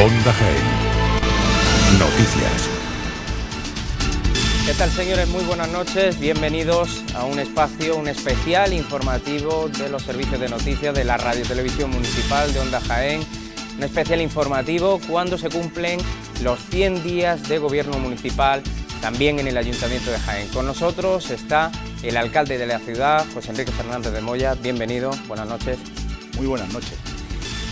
Onda Jaén. Noticias. ¿Qué tal, señores? Muy buenas noches. Bienvenidos a un espacio, un especial informativo de los servicios de noticias de la Radio Televisión Municipal de Onda Jaén. Un especial informativo cuando se cumplen los 100 días de gobierno municipal también en el Ayuntamiento de Jaén. Con nosotros está el alcalde de la ciudad, José Enrique Fernández de Moya. Bienvenido, buenas noches. Muy buenas noches.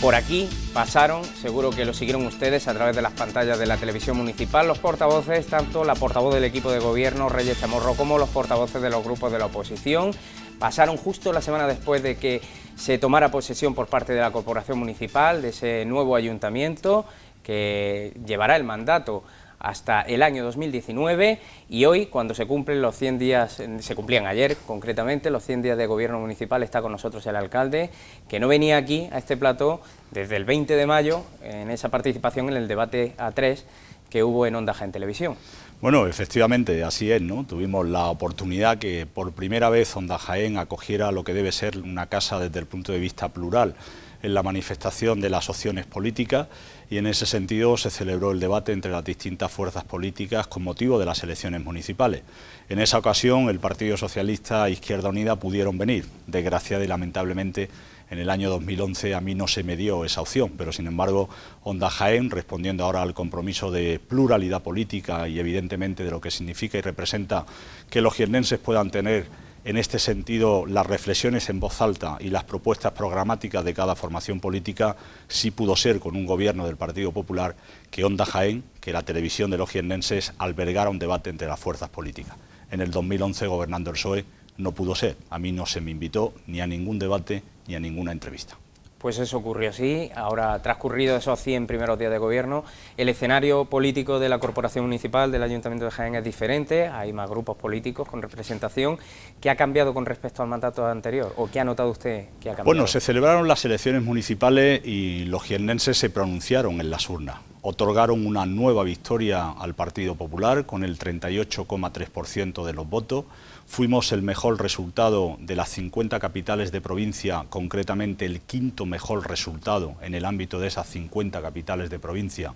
Por aquí pasaron, seguro que lo siguieron ustedes a través de las pantallas de la televisión municipal, los portavoces, tanto la portavoz del equipo de gobierno, Reyes Chamorro, como los portavoces de los grupos de la oposición. Pasaron justo la semana después de que se tomara posesión por parte de la corporación municipal, de ese nuevo ayuntamiento que llevará el mandato hasta el año 2019, y hoy, cuando se cumplen los 100 días, se cumplían ayer concretamente, los 100 días de gobierno municipal, está con nosotros el alcalde, que no venía aquí a este plató desde el 20 de mayo, en esa participación en el debate A3 que hubo en Onda Jaén Televisión. Bueno, efectivamente, así es, ¿no? Tuvimos la oportunidad que por primera vez Onda Jaén acogiera lo que debe ser una casa desde el punto de vista plural en la manifestación de las opciones políticas, y en ese sentido se celebró el debate entre las distintas fuerzas políticas con motivo de las elecciones municipales. En esa ocasión el Partido Socialista e Izquierda Unida pudieron venir. Desgraciadamente y lamentablemente en el año 2011 a mí no se me dio esa opción, pero sin embargo Onda Jaén, respondiendo ahora al compromiso de pluralidad política y evidentemente de lo que significa y representa que los jiennenses puedan tener en este sentido las reflexiones en voz alta y las propuestas programáticas de cada formación política, sí pudo ser con un gobierno del Partido Popular que Onda Jaén, que la televisión de los jiennenses, albergara un debate entre las fuerzas políticas. En el 2011, gobernando el PSOE, no pudo ser. A mí no se me invitó ni a ningún debate ni a ninguna entrevista. Pues eso ocurrió así. Ahora, transcurrido esos 100 primeros días de gobierno, el escenario político de la Corporación Municipal del Ayuntamiento de Jaén es diferente, hay más grupos políticos con representación. ¿Qué ha cambiado con respecto al mandato anterior? ¿O qué ha notado usted que ha cambiado? Bueno, se celebraron las elecciones municipales y los jiennenses se pronunciaron en las urnas. Otorgaron una nueva victoria al Partido Popular con el 38,3% de los votos. Fuimos el mejor resultado de las 50 capitales de provincia, concretamente el quinto mejor resultado en el ámbito de esas 50 capitales de provincia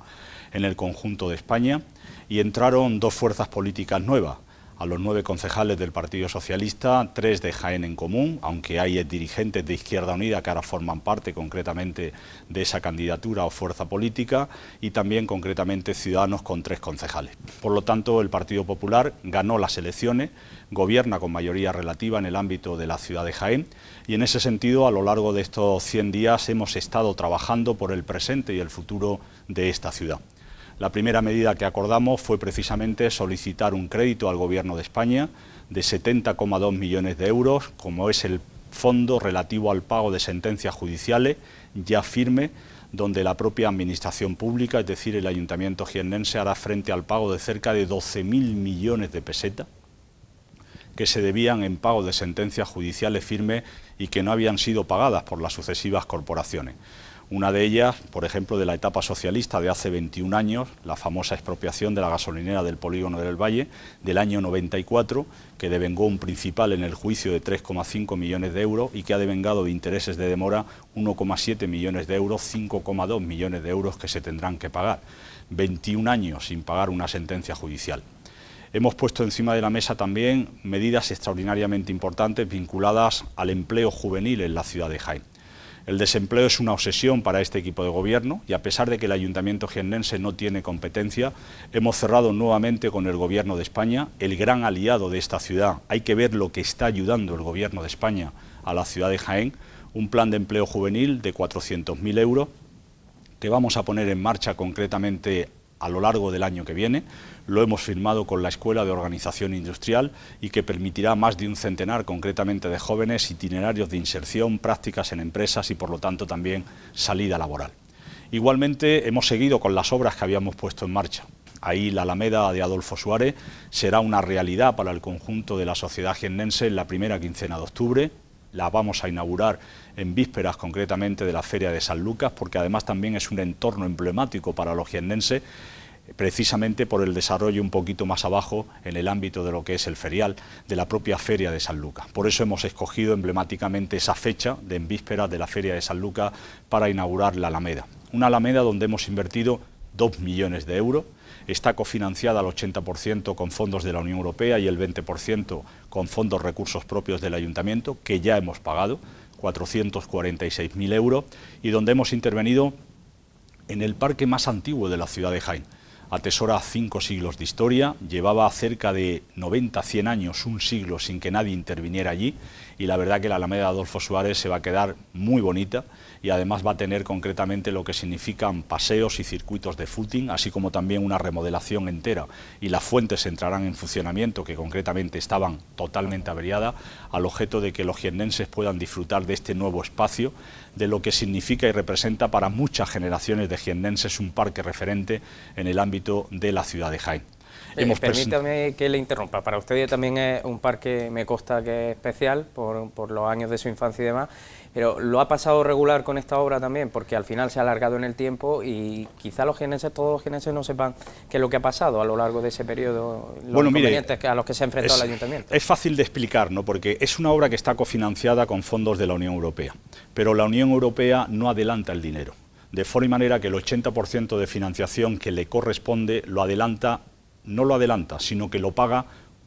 en el conjunto de España, y entraron dos fuerzas políticas nuevas. A los 9 concejales del Partido Socialista, 3 de Jaén en Común, aunque hay dirigentes de Izquierda Unida que ahora forman parte concretamente de esa candidatura o fuerza política, y también concretamente Ciudadanos con 3 concejales. Por lo tanto, el Partido Popular ganó las elecciones, gobierna con mayoría relativa en el ámbito de la ciudad de Jaén, y en ese sentido, a lo largo de estos 100 días hemos estado trabajando por el presente y el futuro de esta ciudad. La primera medida que acordamos fue precisamente solicitar un crédito al Gobierno de España de 70,2 millones de euros, como es el fondo relativo al pago de sentencias judiciales, ya firme, donde la propia Administración Pública, es decir, el Ayuntamiento jiennense, hará frente al pago de cerca de 12.000 millones de pesetas que se debían en pago de sentencias judiciales firmes y que no habían sido pagadas por las sucesivas corporaciones. Una de ellas, por ejemplo, de la etapa socialista de hace 21 años, la famosa expropiación de la gasolinera del Polígono del Valle del año 94, que devengó un principal en el juicio de 3,5 millones de euros y que ha devengado de intereses de demora 1,7 millones de euros, 5,2 millones de euros que se tendrán que pagar. 21 años sin pagar una sentencia judicial. Hemos puesto encima de la mesa también medidas extraordinariamente importantes vinculadas al empleo juvenil en la ciudad de Jaén. El desempleo es una obsesión para este equipo de gobierno y, a pesar de que el Ayuntamiento jiennense no tiene competencia, hemos cerrado nuevamente con el Gobierno de España, el gran aliado de esta ciudad. Hay que ver lo que está ayudando el Gobierno de España a la ciudad de Jaén, un plan de empleo juvenil de 400.000 euros que vamos a poner en marcha concretamente a lo largo del año que viene. Lo hemos firmado con la Escuela de Organización Industrial y que permitirá a más de un centenar concretamente de jóvenes itinerarios de inserción, prácticas en empresas y por lo tanto también salida laboral. Igualmente hemos seguido con las obras que habíamos puesto en marcha. Ahí la Alameda de Adolfo Suárez será una realidad para el conjunto de la sociedad jiennense en la primera quincena de octubre. La vamos a inaugurar en vísperas concretamente de la Feria de San Lucas, porque además también es un entorno emblemático para los jiennenses, precisamente por el desarrollo un poquito más abajo en el ámbito de lo que es el ferial de la propia Feria de San Lucas. Por eso hemos escogido emblemáticamente esa fecha de en vísperas de la Feria de San Lucas para inaugurar la Alameda. una alameda donde hemos invertido 2 millones de euros, está cofinanciada al 80% con fondos de la Unión Europea y el 20% con fondos recursos propios del Ayuntamiento, que ya hemos pagado, 446.000 euros, y donde hemos intervenido en el parque más antiguo de la ciudad de Jaén. Atesora 5 siglos de historia, llevaba cerca de 90-100 años, un siglo sin que nadie interviniera allí, y la verdad que la Alameda Adolfo Suárez se va a quedar muy bonita y además va a tener concretamente lo que significan paseos y circuitos de footing, así como también una remodelación entera, y las fuentes entrarán en funcionamiento, que concretamente estaban totalmente averiadas, al objeto de que los jiennenses puedan disfrutar de este nuevo espacio, de lo que significa y representa para muchas generaciones de jiennenses un parque referente en el ámbito de la ciudad de Jaén. Permítame que le interrumpa, para usted también es un parque, me consta que es especial por los años de su infancia y demás, pero ¿lo ha pasado regular con esta obra también? Porque al final se ha alargado en el tiempo y quizá los jiennenses, todos los jiennenses no sepan qué es lo que ha pasado a lo largo de ese periodo, los inconvenientes a los que se ha enfrentado el Ayuntamiento. Es fácil de explicar, ¿no? Porque es una obra que está cofinanciada con fondos de la Unión Europea, pero la Unión Europea no adelanta el dinero, de forma y manera que el 80% de financiación que le corresponde no lo adelanta, sino que lo paga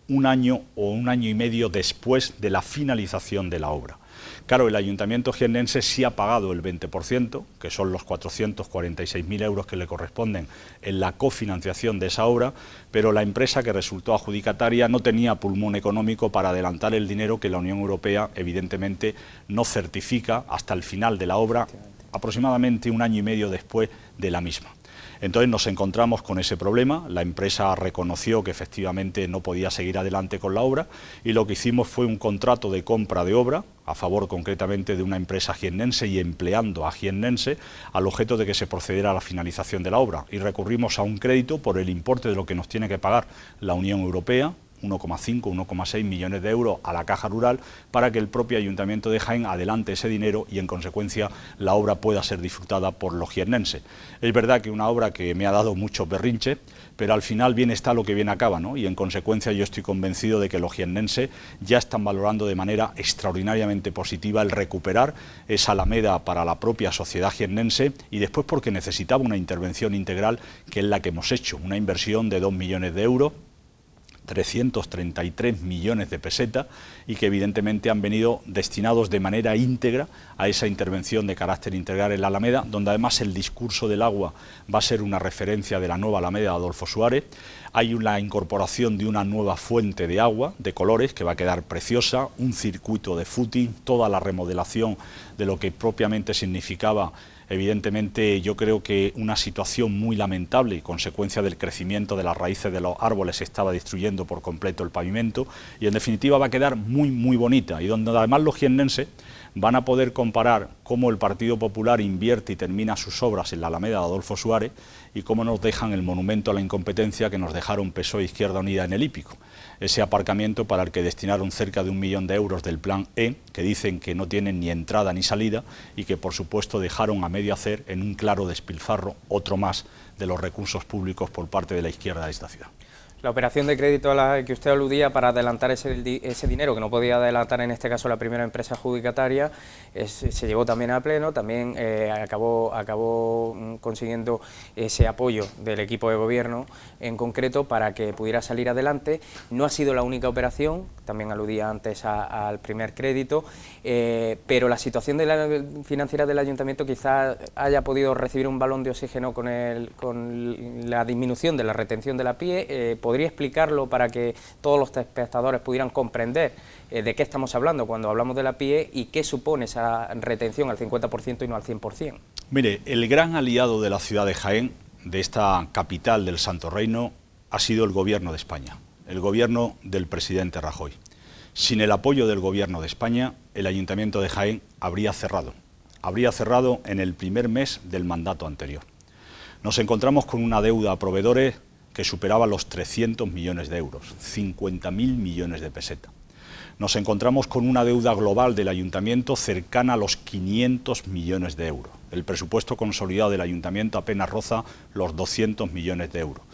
un año o un año y medio después de la finalización de la obra. Claro, el Ayuntamiento jiennense sí ha pagado el 20%, que son los 446.000 euros que le corresponden en la cofinanciación de esa obra, pero la empresa que resultó adjudicataria no tenía pulmón económico para adelantar el dinero que la Unión Europea evidentemente no certifica hasta el final de la obra, aproximadamente un año y medio después de la misma. Entonces nos encontramos con ese problema, la empresa reconoció que efectivamente no podía seguir adelante con la obra y lo que hicimos fue un contrato de compra de obra a favor concretamente de una empresa jiennense y empleando a jiennense al objeto de que se procediera a la finalización de la obra y recurrimos a un crédito por el importe de lo que nos tiene que pagar la Unión Europea, 1,5, 1,6 millones de euros a la Caja Rural para que el propio Ayuntamiento de Jaén adelante ese dinero y en consecuencia la obra pueda ser disfrutada por los jiennenses. Es verdad que una obra que me ha dado muchos berrinches, pero al final bien está lo que bien acaba, ¿no? Y en consecuencia yo estoy convencido de que los jiennenses ya están valorando de manera extraordinariamente positiva el recuperar esa alameda para la propia sociedad jiennense y después porque necesitaba una intervención integral que es la que hemos hecho, una inversión de 2 millones de euros, 333 millones de pesetas y que evidentemente han venido destinados de manera íntegra a esa intervención de carácter integral en la Alameda, donde además el discurso del agua va a ser una referencia de la nueva Alameda Adolfo Suárez. Hay una incorporación de una nueva fuente de agua de colores que va a quedar preciosa, un circuito de footing, toda la remodelación de lo que propiamente significaba. Evidentemente yo creo que una situación muy lamentable y consecuencia del crecimiento de las raíces de los árboles estaba destruyendo por completo el pavimento y en definitiva va a quedar muy bonita y donde además los jiennenses van a poder comparar cómo el Partido Popular invierte y termina sus obras en la Alameda de Adolfo Suárez y cómo nos dejan el monumento a la incompetencia que nos dejaron PSOE e Izquierda Unida en el Hípico. Ese aparcamiento para el que destinaron cerca de 1 millón de euros del Plan E, que dicen que no tienen ni entrada ni salida y que por supuesto dejaron a medio hacer en un claro despilfarro, otro más de los recursos públicos por parte de la izquierda de esta ciudad. La operación de crédito a la que usted aludía para adelantar ese dinero, que no podía adelantar en este caso la primera empresa adjudicataria, se llevó también a pleno, también acabó consiguiendo ese apoyo del equipo de gobierno en concreto para que pudiera salir adelante. No ha sido la única operación, también aludía antes al primer crédito, pero la situación financiera del ayuntamiento quizás haya podido recibir un balón de oxígeno con la disminución de la retención de la PIE. ¿Podría explicarlo para que todos los espectadores pudieran comprender de qué estamos hablando cuando hablamos de la PIE y qué supone esa retención al 50% y no al 100%? Mire, el gran aliado de la ciudad de Jaén, de esta capital del Santo Reino, ha sido el Gobierno de España, el Gobierno del presidente Rajoy. Sin el apoyo del Gobierno de España, el Ayuntamiento de Jaén habría cerrado en el primer mes del mandato anterior. Nos encontramos con una deuda a proveedores que superaba los 300 millones de euros, 50.000 millones de pesetas. Nos encontramos con una deuda global del Ayuntamiento cercana a los 500 millones de euros. El presupuesto consolidado del Ayuntamiento apenas roza los 200 millones de euros.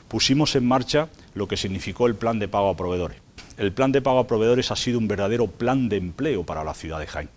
Pusimos en marcha lo que significó el plan de pago a proveedores. El plan de pago a proveedores ha sido un verdadero plan de empleo para la ciudad de Jaén.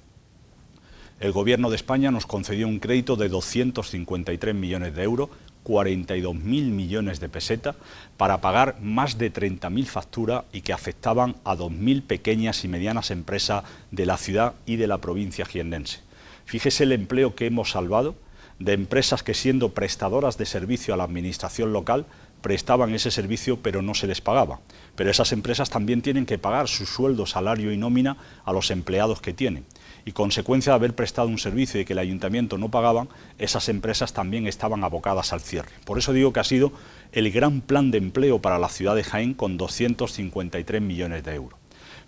El Gobierno de España nos concedió un crédito de 253 millones de euros, 42.000 millones de pesetas, para pagar más de 30.000 facturas y que afectaban a 2.000 pequeñas y medianas empresas de la ciudad y de la provincia jiennense. Fíjese el empleo que hemos salvado de empresas que, siendo prestadoras de servicio a la administración local, prestaban ese servicio pero no se les pagaba. Pero esas empresas también tienen que pagar su sueldo, salario y nómina a los empleados que tienen. Y consecuencia de haber prestado un servicio y que el ayuntamiento no pagaban, esas empresas también estaban abocadas al cierre. Por eso digo que ha sido el gran plan de empleo para la ciudad de Jaén, con 253 millones de euros.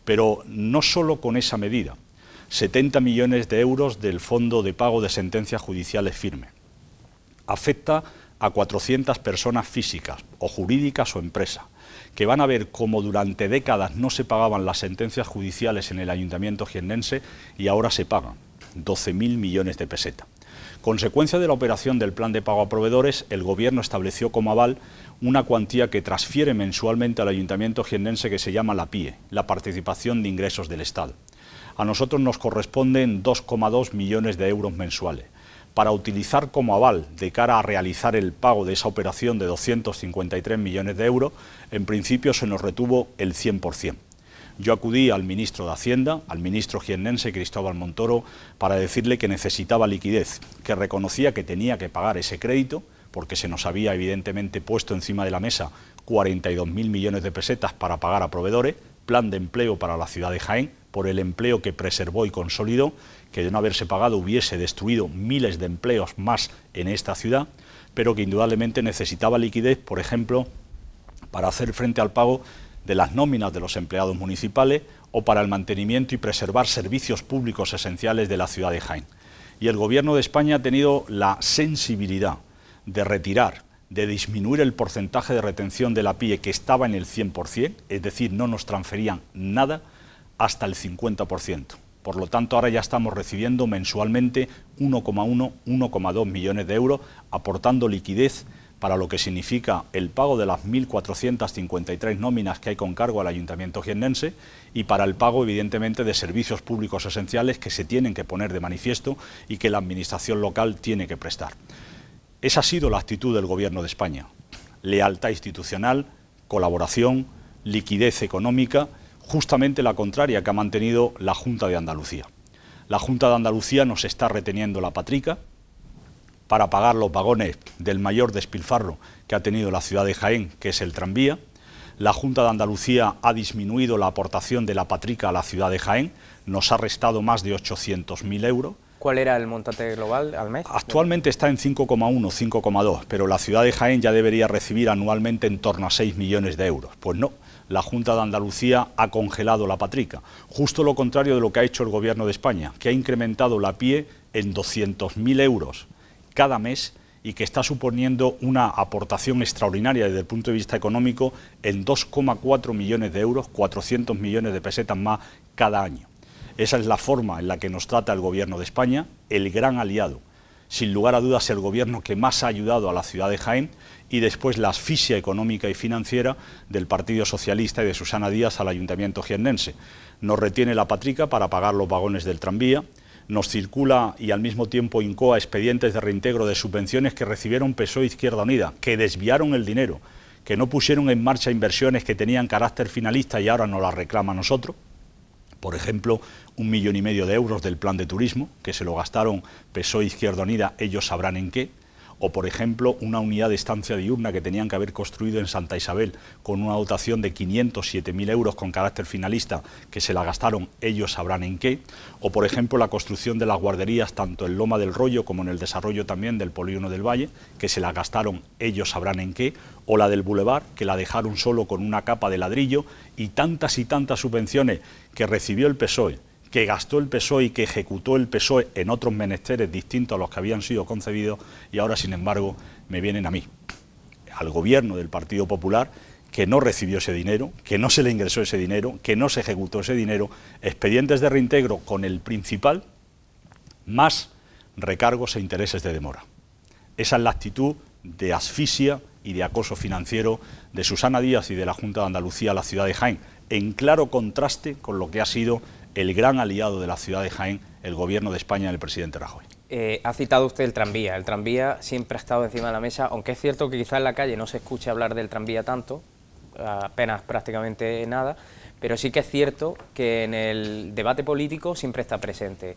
Pero no solo con esa medida, 70 millones de euros del Fondo de Pago de Sentencias Judiciales Firmes. Afecta a 400 personas físicas o jurídicas o empresas, que van a ver cómo durante décadas no se pagaban las sentencias judiciales en el ayuntamiento jiennense y ahora se pagan 12.000 millones de pesetas. Consecuencia de la operación del plan de pago a proveedores, el Gobierno estableció como aval una cuantía que transfiere mensualmente al ayuntamiento jiennense, que se llama la PIE, la Participación de Ingresos del Estado. A nosotros nos corresponden 2,2 millones de euros mensuales, para utilizar como aval de cara a realizar el pago de esa operación de 253 millones de euros. En principio se nos retuvo el 100%. Yo acudí al ministro de Hacienda, al ministro jiennense Cristóbal Montoro, para decirle que necesitaba liquidez, que reconocía que tenía que pagar ese crédito, porque se nos había evidentemente puesto encima de la mesa 42.000 millones de pesetas para pagar a proveedores, plan de empleo para la ciudad de Jaén, por el empleo que preservó y consolidó, que de no haberse pagado hubiese destruido miles de empleos más en esta ciudad, pero que indudablemente necesitaba liquidez, por ejemplo, para hacer frente al pago de las nóminas de los empleados municipales o para el mantenimiento y preservar servicios públicos esenciales de la ciudad de Jaén. Y el Gobierno de España ha tenido la sensibilidad de retirar, de disminuir el porcentaje de retención de la PIE, que estaba en el 100%, es decir, no nos transferían nada, hasta el 50%. Por lo tanto, ahora ya estamos recibiendo mensualmente 1,2 millones de euros, aportando liquidez para lo que significa el pago de las 1.453 nóminas que hay con cargo al ayuntamiento jiennense y para el pago, evidentemente, de servicios públicos esenciales que se tienen que poner de manifiesto y que la administración local tiene que prestar. Esa ha sido la actitud del Gobierno de España: lealtad institucional, colaboración, liquidez económica, justamente la contraria que ha mantenido la Junta de Andalucía. La Junta de Andalucía nos está reteniendo la patrica para pagar los vagones del mayor despilfarro que ha tenido la ciudad de Jaén, que es el tranvía. La Junta de Andalucía ha disminuido la aportación de la patrica a la ciudad de Jaén, nos ha restado más de 800.000 euros. ¿Cuál era el montante global al mes? Actualmente está en 5,1, 5,2, pero la ciudad de Jaén ya debería recibir anualmente en torno a 6 millones de euros. Pues no, la Junta de Andalucía ha congelado la patrica, justo lo contrario de lo que ha hecho el Gobierno de España, que ha incrementado la PIE en 200.000 euros cada mes y que está suponiendo una aportación extraordinaria desde el punto de vista económico en 2,4 millones de euros, 400 millones de pesetas más cada año. Esa es la forma en la que nos trata el Gobierno de España, el gran aliado, sin lugar a dudas el gobierno que más ha ayudado a la ciudad de Jaén, y después la asfixia económica y financiera del Partido Socialista y de Susana Díaz al ayuntamiento jiennense. Nos retiene la patrica para pagar los vagones del tranvía, nos circula y al mismo tiempo incoa expedientes de reintegro de subvenciones que recibieron PSOE e Izquierda Unida, que desviaron el dinero, que no pusieron en marcha inversiones que tenían carácter finalista y ahora nos las reclama a nosotros. Por ejemplo, 1,5 millones de euros del plan de turismo, que se lo gastaron PSOE e Izquierda Unida, ellos sabrán en qué. O, por ejemplo, una unidad de estancia diurna que tenían que haber construido en Santa Isabel con una dotación de 507.000 euros con carácter finalista, que se la gastaron, ellos sabrán en qué. O, por ejemplo, la construcción de las guarderías tanto en Loma del Rollo como en el desarrollo también del Polígono del Valle, que se la gastaron, ellos sabrán en qué. O la del Boulevard, que la dejaron solo con una capa de ladrillo, y tantas subvenciones que recibió el PSOE, que gastó el PSOE y que ejecutó el PSOE en otros menesteres distintos a los que habían sido concebidos, y ahora, sin embargo, me vienen a mí, al gobierno del Partido Popular, que no recibió ese dinero, que no se le ingresó ese dinero, que no se ejecutó ese dinero, expedientes de reintegro con el principal, más recargos e intereses de demora. Esa es la actitud de asfixia y de acoso financiero de Susana Díaz y de la Junta de Andalucía a la ciudad de Jaén, en claro contraste con lo que ha sido el gran aliado de la ciudad de Jaén el Gobierno de España del presidente Rajoy. Ha citado usted el tranvía. El tranvía siempre ha estado encima de la mesa, aunque es cierto que quizás en la calle no se escuche hablar del tranvía tanto, apenas prácticamente nada, pero sí que es cierto que en el debate político siempre está presente.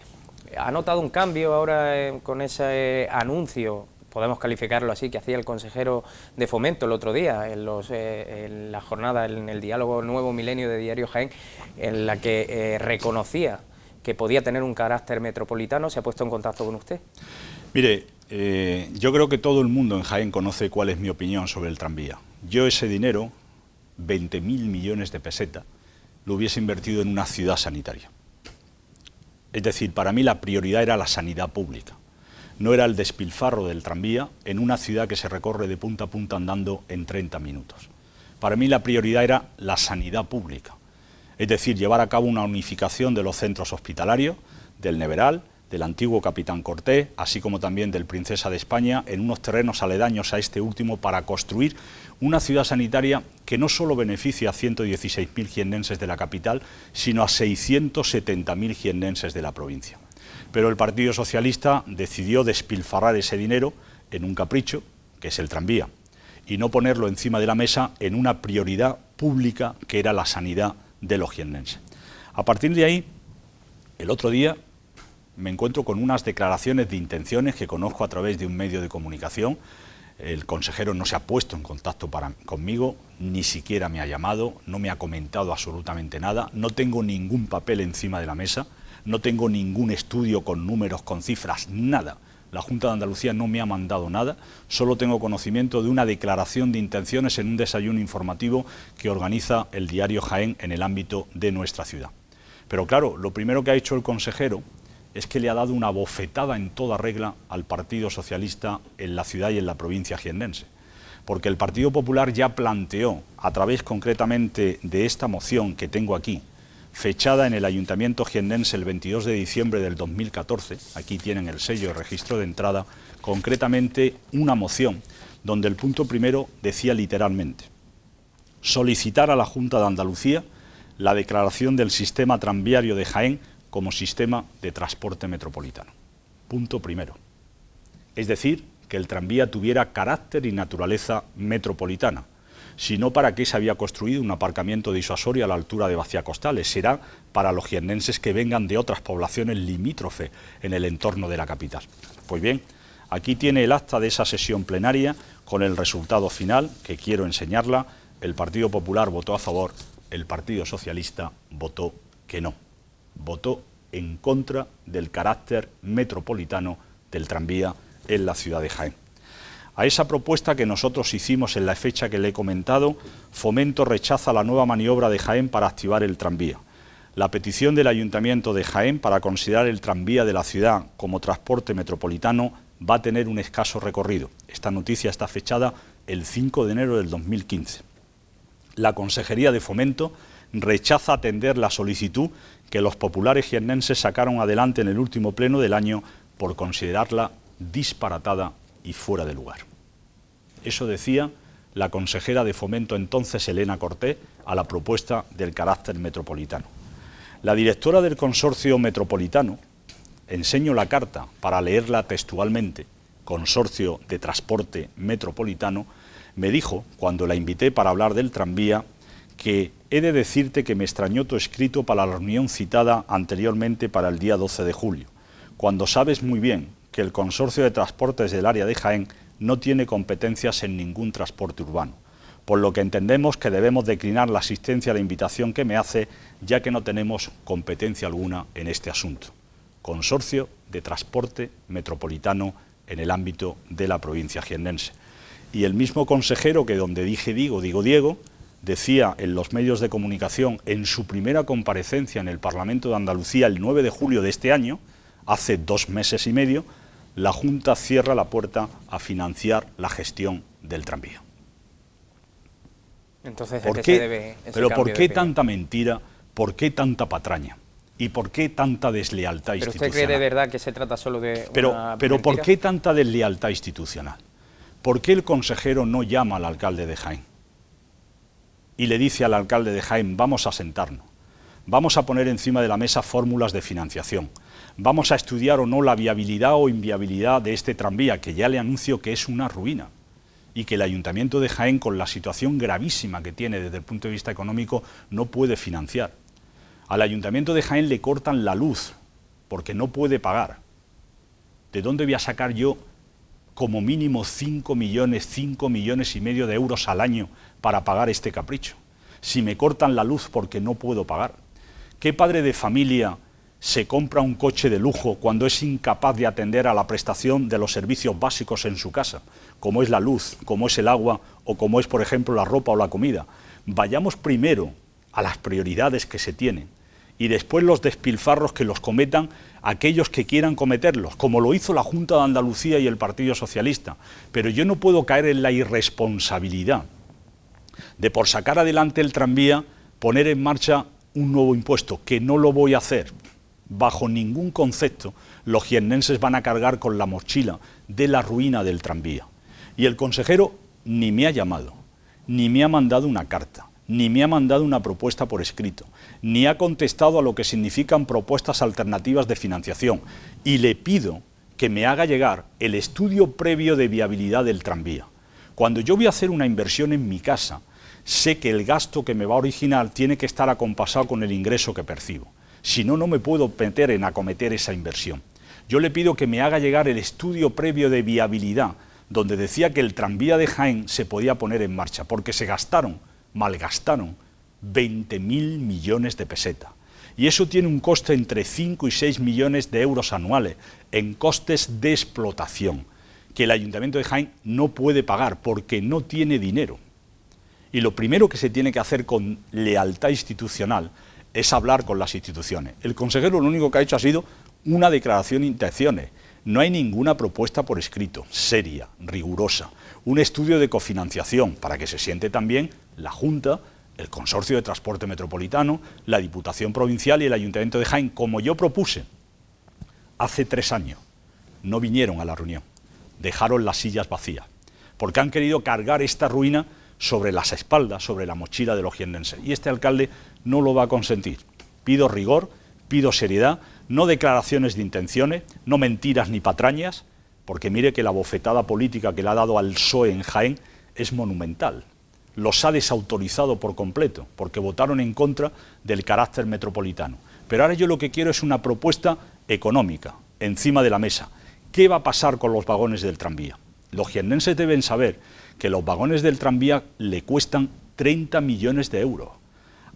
¿Ha notado un cambio ahora con ese anuncio, podemos calificarlo así, que hacía el consejero de Fomento el otro día, en la jornada, en el diálogo Nuevo Milenio de Diario Jaén, en la que reconocía que podía tener un carácter metropolitano? ¿Se ha puesto en contacto con usted? Mire, yo creo que todo el mundo en Jaén conoce cuál es mi opinión sobre el tranvía. Yo ese dinero, 20.000 millones de pesetas, lo hubiese invertido en una ciudad sanitaria. Es decir, para mí la prioridad era la sanidad pública. No era el despilfarro del tranvía en una ciudad que se recorre de punta a punta andando en 30 minutos. Para mí la prioridad era la sanidad pública. Es decir, llevar a cabo una unificación de los centros hospitalarios, del Neveral, del antiguo Capitán Cortés, así como también del Princesa de España, en unos terrenos aledaños a este último para construir una ciudad sanitaria que no solo beneficia a 116.000 jiennenses de la capital, sino a 670.000 jiennenses de la provincia. Pero el Partido Socialista decidió despilfarrar ese dinero en un capricho, que es el tranvía, y no ponerlo encima de la mesa en una prioridad pública que era la sanidad de los jiennenses. A partir de ahí, el otro día me encuentro con unas declaraciones de intenciones que conozco a través de un medio de comunicación. El consejero no se ha puesto en contacto conmigo, ni siquiera me ha llamado, no me ha comentado absolutamente nada, no tengo ningún papel encima de la mesa, no tengo ningún estudio con números, con cifras, nada. La Junta de Andalucía no me ha mandado nada, solo tengo conocimiento de una declaración de intenciones en un desayuno informativo que organiza el diario Jaén en el ámbito de nuestra ciudad. Pero claro, lo primero que ha hecho el consejero es que le ha dado una bofetada en toda regla al Partido Socialista en la ciudad y en la provincia jiennense. Porque el Partido Popular ya planteó, a través concretamente de esta moción que tengo aquí, fechada en el Ayuntamiento jiennense el 22 de diciembre del 2014, aquí tienen el sello de registro de entrada, concretamente una moción donde el punto primero decía literalmente: solicitar a la Junta de Andalucía la declaración del sistema tranviario de Jaén como sistema de transporte metropolitano. Punto primero. Es decir, que el tranvía tuviera carácter y naturaleza metropolitana. Si no, ¿para qué se había construido un aparcamiento disuasorio a la altura de Vaciacostales? Será para los jiennenses que vengan de otras poblaciones limítrofes en el entorno de la capital. Pues bien, aquí tiene el acta de esa sesión plenaria con el resultado final, que quiero enseñarla. El Partido Popular votó a favor, el Partido Socialista votó que no. Votó en contra del carácter metropolitano del tranvía en la ciudad de Jaén. A esa propuesta que nosotros hicimos en la fecha que le he comentado, Fomento rechaza la nueva maniobra de Jaén para activar el tranvía. La petición del Ayuntamiento de Jaén para considerar el tranvía de la ciudad como transporte metropolitano va a tener un escaso recorrido. Esta noticia está fechada el 5 de enero del 2015. La Consejería de Fomento rechaza atender la solicitud que los populares jiennenses sacaron adelante en el último pleno del año por considerarla disparatada y fuera de lugar. Eso decía la consejera de Fomento entonces, Elena Cortés, a la propuesta del carácter metropolitano. La directora del Consorcio Metropolitano, enseño la carta para leerla textualmente, Consorcio de Transporte Metropolitano, me dijo, cuando la invité para hablar del tranvía, que he de decirte que me extrañó tu escrito para la reunión citada anteriormente para el día 12 de julio, cuando sabes muy bien que el Consorcio de Transportes del área de Jaén no tiene competencias en ningún transporte urbano, por lo que entendemos que debemos declinar la asistencia a la invitación que me hace, ya que no tenemos competencia alguna en este asunto. Consorcio de Transporte Metropolitano en el ámbito de la provincia jiennense. Y el mismo consejero que donde dije digo Diego, decía en los medios de comunicación en su primera comparecencia en el Parlamento de Andalucía el 9 de julio de este año, hace 2 meses y medio, la Junta cierra la puerta a financiar la gestión del tranvía. Entonces, ¿a qué se debe ese pero cambio ¿por qué tanta mentira? ¿Por qué tanta patraña? ¿Y por qué tanta deslealtad institucional? ¿Pero usted cree de verdad que se trata solo de una Pero ¿por mentira? qué tanta deslealtad institucional? ¿Por qué el consejero no llama al alcalde de Jaén y le dice al alcalde de Jaén, vamos a sentarnos? Vamos a poner encima de la mesa fórmulas de financiación. Vamos a estudiar o no la viabilidad o inviabilidad de este tranvía, que ya le anuncio que es una ruina, y que el Ayuntamiento de Jaén, con la situación gravísima que tiene desde el punto de vista económico, no puede financiar. Al Ayuntamiento de Jaén le cortan la luz porque no puede pagar. ¿De dónde voy a sacar yo como mínimo 5 millones y medio de euros al año para pagar este capricho? Si me cortan la luz porque no puedo pagar. ¿Qué padre de familia se compra un coche de lujo cuando es incapaz de atender a la prestación de los servicios básicos en su casa, como es la luz, como es el agua o como es, por ejemplo, la ropa o la comida? Vayamos primero a las prioridades que se tienen y después los despilfarros que los cometan aquellos que quieran cometerlos, como lo hizo la Junta de Andalucía y el Partido Socialista. Pero yo no puedo caer en la irresponsabilidad de, por sacar adelante el tranvía, poner en marcha un nuevo impuesto, que no lo voy a hacer. Bajo ningún concepto los jiennenses van a cargar con la mochila de la ruina del tranvía. Y el consejero ni me ha llamado, ni me ha mandado una carta, ni me ha mandado una propuesta por escrito, ni ha contestado a lo que significan propuestas alternativas de financiación. Y le pido que me haga llegar el estudio previo de viabilidad del tranvía. Cuando yo voy a hacer una inversión en mi casa, sé que el gasto que me va a originar tiene que estar acompasado con el ingreso que percibo. Si no, no me puedo meter en acometer esa inversión. Yo le pido que me haga llegar el estudio previo de viabilidad, donde decía que el tranvía de Jaén se podía poner en marcha, porque se malgastaron 20.000 millones de pesetas. Y eso tiene un coste entre 5 y 6 millones de euros anuales en costes de explotación, que el Ayuntamiento de Jaén no puede pagar porque no tiene dinero. Y lo primero que se tiene que hacer con lealtad institucional es hablar con las instituciones. El consejero lo único que ha hecho ha sido una declaración de intenciones. No hay ninguna propuesta por escrito, seria, rigurosa. Un estudio de cofinanciación para que se siente también la Junta, el Consorcio de Transporte Metropolitano, la Diputación Provincial y el Ayuntamiento de Jaén, como yo propuse hace 3 años. No vinieron a la reunión, dejaron las sillas vacías, porque han querido cargar esta ruina sobre las espaldas, sobre la mochila de los jiennenses. Y este alcalde no lo va a consentir. Pido rigor, pido seriedad, no declaraciones de intenciones, no mentiras ni patrañas, porque mire que la bofetada política que le ha dado al PSOE en Jaén es monumental. Los ha desautorizado por completo, porque votaron en contra del carácter metropolitano. Pero ahora yo lo que quiero es una propuesta económica, encima de la mesa. ¿Qué va a pasar con los vagones del tranvía? Los jiennenses deben saber que los vagones del tranvía le cuestan 30 millones de euros.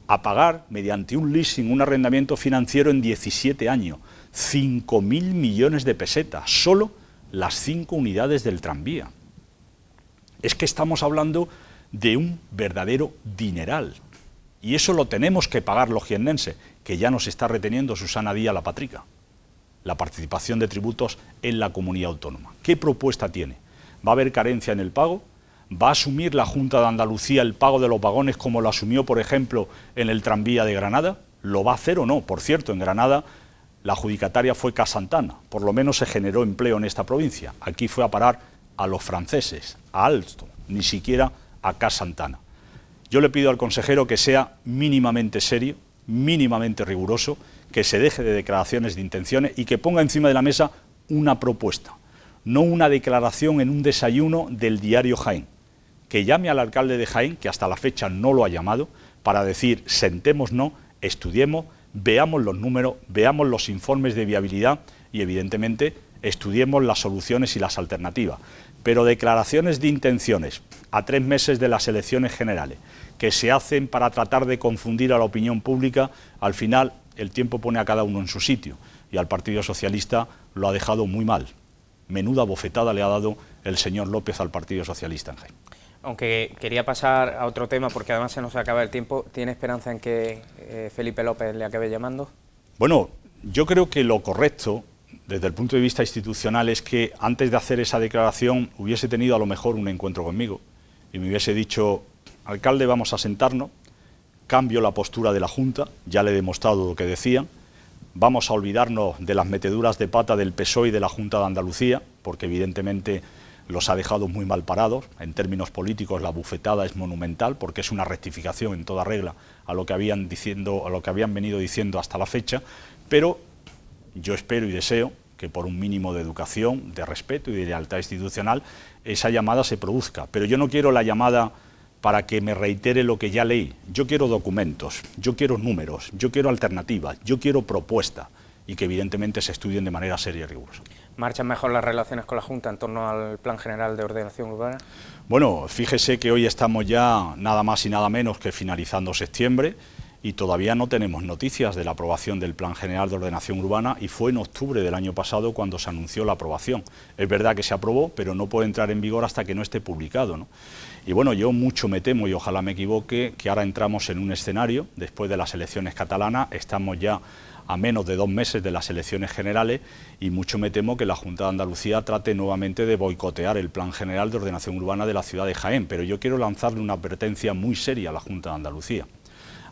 A pagar, mediante un leasing, un arrendamiento financiero en 17 años, 5.000 millones de pesetas, solo las 5 unidades del tranvía. Es que estamos hablando de un verdadero dineral. Y eso lo tenemos que pagar los jiennenses, que ya nos está reteniendo Susana Díaz la Patrica, la participación de tributos en la comunidad autónoma. ¿Qué propuesta tiene? ¿Va a haber carencia en el pago? ¿Va a asumir la Junta de Andalucía el pago de los vagones como lo asumió, por ejemplo, en el tranvía de Granada? ¿Lo va a hacer o no? Por cierto, en Granada la adjudicataria fue Cas Santana, por lo menos se generó empleo en esta provincia. Aquí fue a parar a los franceses, a Alstom, ni siquiera a Cas Santana. Yo le pido al consejero que sea mínimamente serio, mínimamente riguroso, que se deje de declaraciones de intenciones y que ponga encima de la mesa una propuesta, no una declaración en un desayuno del diario Jaén. Que llame al alcalde de Jaén, que hasta la fecha no lo ha llamado, para decir, sentémonos, estudiemos, veamos los números, veamos los informes de viabilidad y, evidentemente, estudiemos las soluciones y las alternativas. Pero declaraciones de intenciones a 3 meses de las elecciones generales, que se hacen para tratar de confundir a la opinión pública, al final el tiempo pone a cada uno en su sitio y al Partido Socialista lo ha dejado muy mal. Menuda bofetada le ha dado el señor López al Partido Socialista en Jaén. Aunque quería pasar a otro tema, porque además se nos acaba el tiempo, ¿tiene esperanza en que Felipe López le acabe llamando? Bueno, yo creo que lo correcto, desde el punto de vista institucional, es que antes de hacer esa declaración hubiese tenido a lo mejor un encuentro conmigo y me hubiese dicho, alcalde, vamos a sentarnos, cambio la postura de la Junta, ya le he demostrado lo que decían, vamos a olvidarnos de las meteduras de pata del PSOE y de la Junta de Andalucía, porque evidentemente los ha dejado muy mal parados. En términos políticos la bufetada es monumental porque es una rectificación en toda regla a lo que habían venido diciendo hasta la fecha, pero yo espero y deseo que por un mínimo de educación, de respeto y de lealtad institucional esa llamada se produzca. Pero yo no quiero la llamada para que me reitere lo que ya leí. Yo quiero documentos, yo quiero números, yo quiero alternativas, yo quiero propuestas y que evidentemente se estudien de manera seria y rigurosa. ¿Marchan mejor las relaciones con la Junta en torno al Plan General de Ordenación Urbana? Bueno, fíjese que hoy estamos ya nada más y nada menos que finalizando septiembre y todavía no tenemos noticias de la aprobación del Plan General de Ordenación Urbana y fue en octubre del año pasado cuando se anunció la aprobación. Es verdad que se aprobó, pero no puede entrar en vigor hasta que no esté publicado, ¿no? Y bueno, yo mucho me temo, y ojalá me equivoque, que ahora entramos en un escenario, después de las elecciones catalanas, estamos ya a menos de 2 meses de las elecciones generales y mucho me temo que la Junta de Andalucía trate nuevamente de boicotear el Plan General de Ordenación Urbana de la ciudad de Jaén, pero yo quiero lanzarle una advertencia muy seria a la Junta de Andalucía.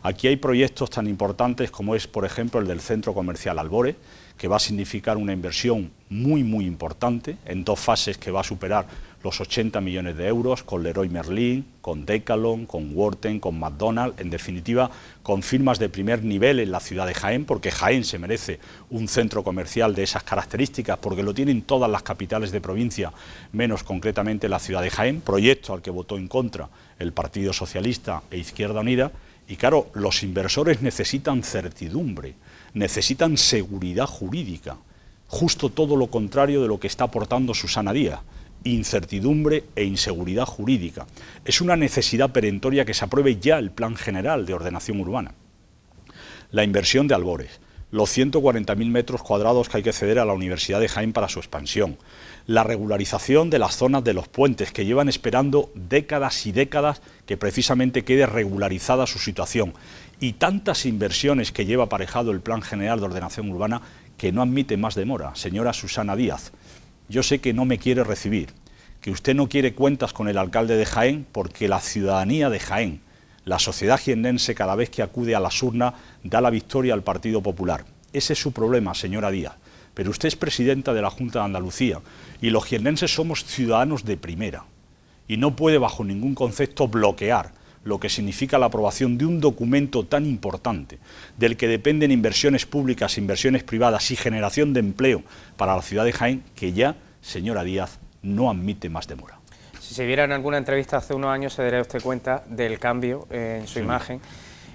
Aquí hay proyectos tan importantes como es, por ejemplo, el del Centro Comercial Albores, que va a significar una inversión muy importante, en 2 fases que va a superar los 80 millones de euros, con Leroy Merlin, con Decathlon, con Worten, con McDonald's, en definitiva, con firmas de primer nivel en la ciudad de Jaén, porque Jaén se merece un centro comercial de esas características, porque lo tienen todas las capitales de provincia, menos concretamente la ciudad de Jaén, proyecto al que votó en contra el Partido Socialista e Izquierda Unida. Y claro, los inversores necesitan certidumbre, necesitan seguridad jurídica, justo todo lo contrario de lo que está aportando Susana Díaz, incertidumbre e inseguridad jurídica. Es una necesidad perentoria que se apruebe ya el Plan General de Ordenación Urbana. La inversión de Albores, los 140.000 metros cuadrados que hay que ceder a la Universidad de Jaén para su expansión, la regularización de las zonas de los puentes que llevan esperando décadas y décadas que precisamente quede regularizada su situación y tantas inversiones que lleva aparejado el Plan General de Ordenación Urbana que no admite más demora. Señora Susana Díaz, yo sé que no me quiere recibir, que usted no quiere cuentas con el alcalde de Jaén porque la ciudadanía de Jaén, la sociedad jiennense cada vez que acude a las urnas da la victoria al Partido Popular. Ese es su problema, señora Díaz. Pero usted es presidenta de la Junta de Andalucía y los jiennenses somos ciudadanos de primera y no puede bajo ningún concepto bloquear lo que significa la aprobación de un documento tan importante, del que dependen inversiones públicas, inversiones privadas y generación de empleo para la ciudad de Jaén, que ya, señora Díaz, no admite más demora. Si se viera en alguna entrevista hace unos años se daría usted cuenta del cambio en su imagen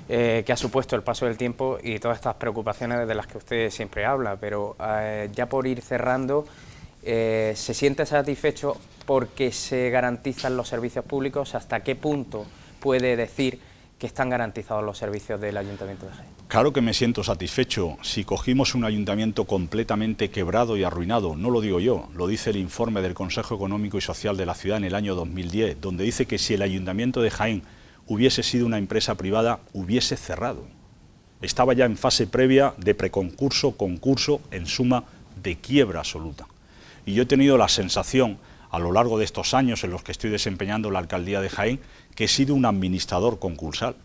que ha supuesto el paso del tiempo y todas estas preocupaciones de las que usted siempre habla, pero ya por ir cerrando, ¿se siente satisfecho porque se garantizan los servicios públicos? ¿Hasta qué punto puede decir que están garantizados los servicios del Ayuntamiento de Jaén? Claro que me siento satisfecho. Si cogimos un ayuntamiento completamente quebrado y arruinado, no lo digo yo, lo dice el informe del Consejo Económico y Social de la ciudad en el año 2010, donde dice que si el Ayuntamiento de Jaén hubiese sido una empresa privada, hubiese cerrado. Estaba ya en fase previa de preconcurso, concurso, en suma, de quiebra absoluta. Y yo he tenido la sensación, a lo largo de estos años en los que estoy desempeñando la alcaldía de Jaén, que he sido un administrador concursal.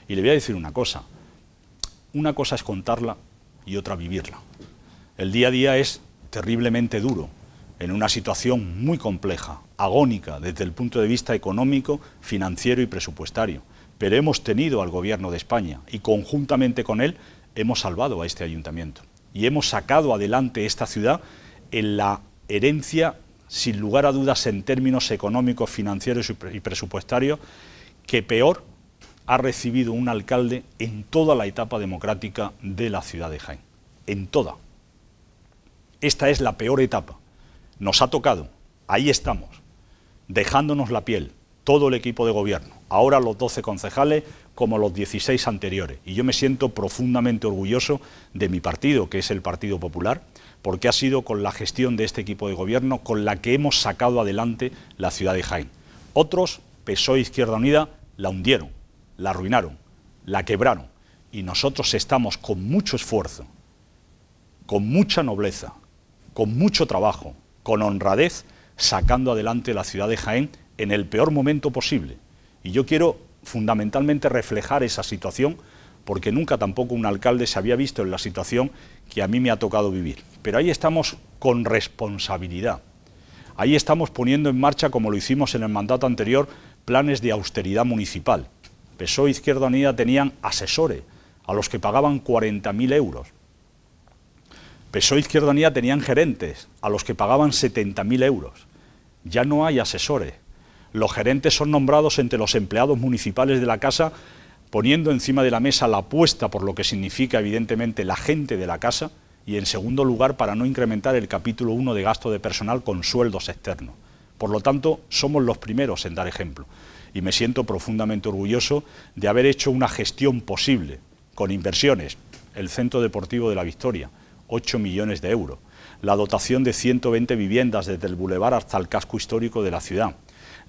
Y le voy a decir una cosa es contarla y otra vivirla. El día a día es terriblemente duro, en una situación muy compleja, agónica desde el punto de vista económico, financiero y presupuestario. Pero hemos tenido al Gobierno de España y conjuntamente con él hemos salvado a este ayuntamiento. Y hemos sacado adelante esta ciudad en la herencia, sin lugar a dudas en términos económicos, financieros y presupuestarios, que peor ha recibido un alcalde en toda la etapa democrática de la ciudad de Jaén. En toda. Esta es la peor etapa. Nos ha tocado, ahí estamos, dejándonos la piel, todo el equipo de gobierno, ahora los 12 concejales como los 16 anteriores. Y yo me siento profundamente orgulloso de mi partido, que es el Partido Popular, porque ha sido con la gestión de este equipo de gobierno con la que hemos sacado adelante la ciudad de Jaén. Otros, PSOE e Izquierda Unida, la hundieron, la arruinaron, la quebraron. Y nosotros estamos con mucho esfuerzo, con mucha nobleza, con mucho trabajo, con honradez, sacando adelante la ciudad de Jaén en el peor momento posible. Y yo quiero fundamentalmente reflejar esa situación, porque nunca tampoco un alcalde se había visto en la situación que a mí me ha tocado vivir. Pero ahí estamos con responsabilidad. Ahí estamos poniendo en marcha, como lo hicimos en el mandato anterior, planes de austeridad municipal. PSOE e Izquierda Unida tenían asesores a los que pagaban 40.000 euros. PSOE e Izquierda Unida tenían gerentes a los que pagaban 70.000 euros. Ya no hay asesores. Los gerentes son nombrados entre los empleados municipales de la casa, poniendo encima de la mesa la apuesta por lo que significa evidentemente la gente de la casa, y en segundo lugar para no incrementar el capítulo 1 de gasto de personal con sueldos externos. Por lo tanto, somos los primeros en dar ejemplo y me siento profundamente orgulloso de haber hecho una gestión posible con inversiones. El Centro Deportivo de la Victoria, 8 millones de euros, la dotación de 120 viviendas desde el bulevar hasta el casco histórico de la ciudad,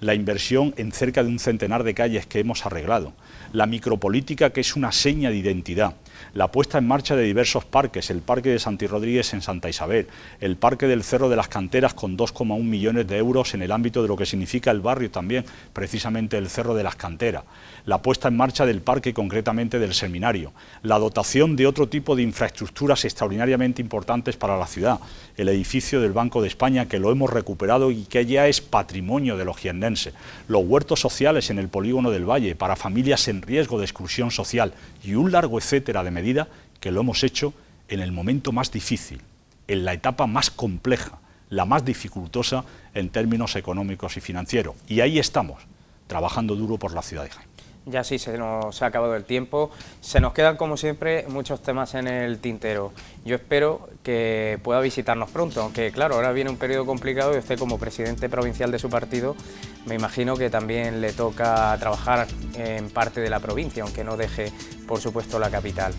la inversión en cerca de un centenar de calles que hemos arreglado, la micropolítica, que es una seña de identidad, la puesta en marcha de diversos parques, el Parque de Santi Rodríguez en Santa Isabel, el Parque del Cerro de las Canteras con 2,1 millones de euros en el ámbito de lo que significa el barrio también, precisamente el Cerro de las Canteras, la puesta en marcha del parque, concretamente del seminario, la dotación de otro tipo de infraestructuras extraordinariamente importantes para la ciudad, el edificio del Banco de España, que lo hemos recuperado y que ya es patrimonio de los jiennenses, los huertos sociales en el polígono del Valle para familias en riesgo de exclusión social y un largo etcétera de medidas que lo hemos hecho en el momento más difícil, en la etapa más compleja, la más dificultosa en términos económicos y financieros. Y ahí estamos, trabajando duro por la ciudad de Jaén. Ya sí, se nos ha acabado el tiempo. Se nos quedan, como siempre, muchos temas en el tintero. Yo espero que pueda visitarnos pronto, aunque claro, ahora viene un periodo complicado y usted, como presidente provincial de su partido, me imagino que también le toca trabajar en parte de la provincia, aunque no deje, por supuesto, la capital.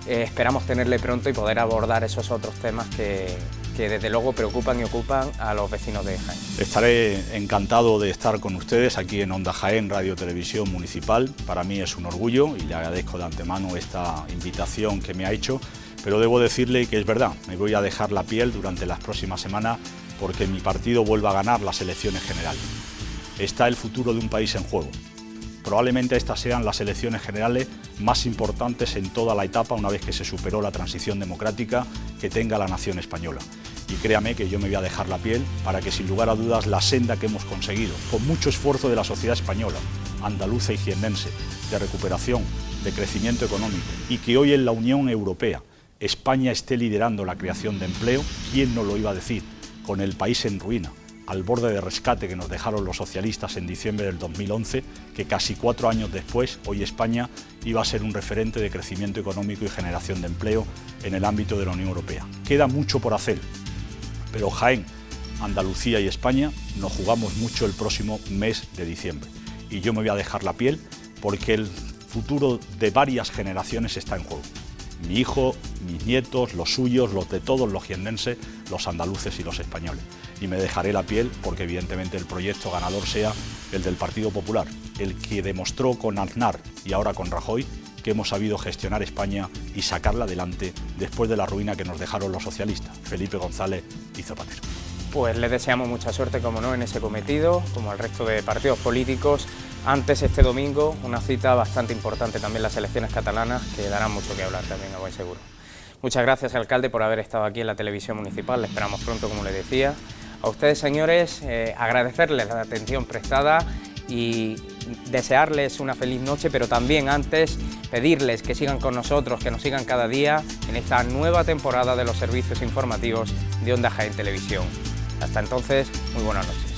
Esperamos tenerle pronto y poder abordar esos otros temas que desde luego preocupan y ocupan a los vecinos de Jaén. Estaré encantado de estar con ustedes aquí en Onda Jaén, Radio Televisión Municipal. Para mí es un orgullo y le agradezco de antemano esta invitación que me ha hecho, pero debo decirle que es verdad, me voy a dejar la piel durante las próximas semanas porque mi partido vuelva a ganar las elecciones generales. Está el futuro de un país en juego. Probablemente estas sean las elecciones generales más importantes en toda la etapa, una vez que se superó la transición democrática que tenga la nación española. Y créame que yo me voy a dejar la piel para que, sin lugar a dudas, la senda que hemos conseguido, con mucho esfuerzo de la sociedad española, andaluza y jiennense, de recuperación, de crecimiento económico, y que hoy en la Unión Europea España esté liderando la creación de empleo, ¿quién no lo iba a decir? Con el país en ruina, al borde de rescate que nos dejaron los socialistas en diciembre del 2011, que casi 4 años después, hoy España iba a ser un referente de crecimiento económico y generación de empleo en el ámbito de la Unión Europea. Queda mucho por hacer, pero Jaén, Andalucía y España nos jugamos mucho el próximo mes de diciembre. Y yo me voy a dejar la piel porque el futuro de varias generaciones está en juego. Mi hijo, mis nietos, los suyos, los de todos los jiennenses, los andaluces y los españoles. Y me dejaré la piel porque evidentemente el proyecto ganador sea el del Partido Popular, el que demostró con Aznar y ahora con Rajoy que hemos sabido gestionar España y sacarla adelante después de la ruina que nos dejaron los socialistas, Felipe González y Zapatero. Pues les deseamos mucha suerte, como no, en ese cometido, como al resto de partidos políticos. Antes, este domingo, una cita bastante importante también, las elecciones catalanas, que darán mucho que hablar también, a buen seguro. Muchas gracias, alcalde, por haber estado aquí en la televisión municipal. Le esperamos pronto, como le decía. A ustedes, señores, agradecerles la atención prestada y desearles una feliz noche, pero también antes pedirles que sigan con nosotros, que nos sigan cada día en esta nueva temporada de los servicios informativos de Onda Jaén Televisión. Hasta entonces, muy buenas noches.